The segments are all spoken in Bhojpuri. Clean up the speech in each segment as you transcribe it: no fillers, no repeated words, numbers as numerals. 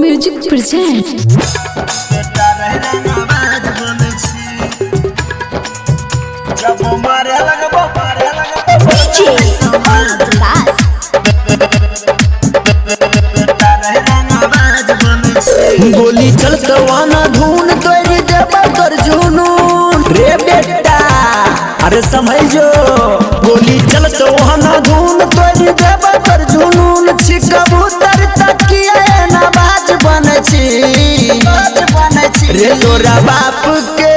म्यूजिक प्रेजेंट गोली चलतवाना धून तोरी देबा कर जुनून रे बेटा अरे समझो गोली चलतवाना धून तोरी देबा कर जुनून छी कबूतर तकिए ना बाज बने छी रे तोरा बाप के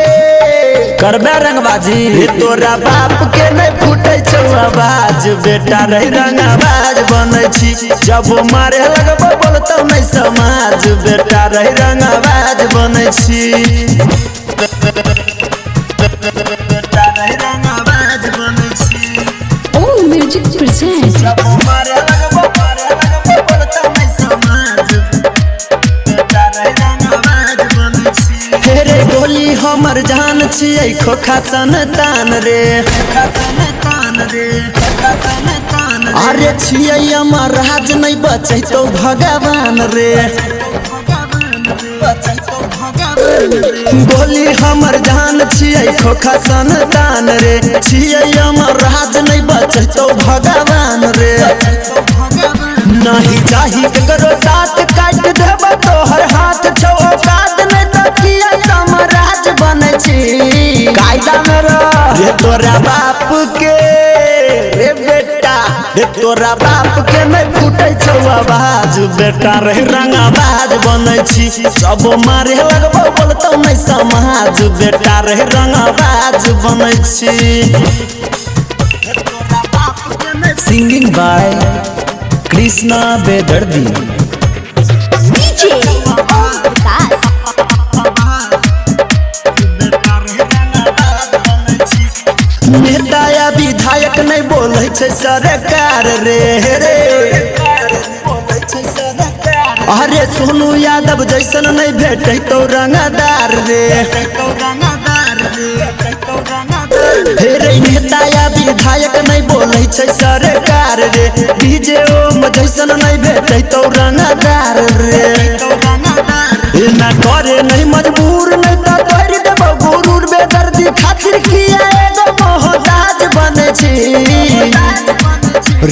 करबे रंगबाजी रे तोरा बाप के नहीं फूटे छौ आवाज बेटा रे रंगबाज बने छी जब मारे लगबो बोलतो नहीं समाज बेटा रे रंगबाज बने छी बेटा रे रंगबाज बने छी ओ म्यूजिक प्रेजेंट जब मारे लगबो बोलतो नहीं समाज बेटा रे रंगबाज बने छी हेरे गोली हमर जान छियै खोखा संतान रे अरे छियै हमर राज नहीं बचै तो भगवान रे गोली हमर जान छियै खोखा संतान रे छियै हमर राज नहीं बचै तो भगवान रे नहीं चाही ककरो साथ काट देब तोहर हाथ छौ औकात नहीं तो किया साम्राज बने छी कायदा में रह रे तोरा बाप के रे बेटा रे तोरा बाप के नहीं फूटे छौ आवाज बेटा रे रंगबाज बने छी सब मारे लगबो बोलतो नहीं समाज बेटा रे रंगबाज बने छी सिंगिंग बाय कृष्णा बेदर्दी डीजे विकास नेता या विधायक नहीं बोले छे सरकार रे अरे सोनू यादव जैसन नहीं भेटे तो रंगदार रे हेरे नेता या विधायक नहीं बोले छे सरकार रे डीजे ओम जैसन नहीं भेटे तो रंगदार रे ना करे नहीं मजबूर नहीं तो कर देबो गुरूर बेदर्दी खातिर किया एगो मोहताज बने छी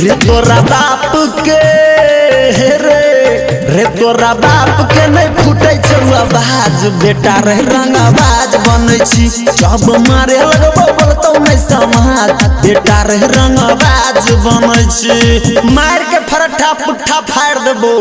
रे तोरा बाप के रे तोरा बाप के नहीं फूटे छौ आवाज बेटा रे रंगबाज बने छी जब मारे लगबो बोलतो नहीं समाज बेटा रे रंगबाज बने छी मार के फरठा पुट्ठा फाड़ देबो।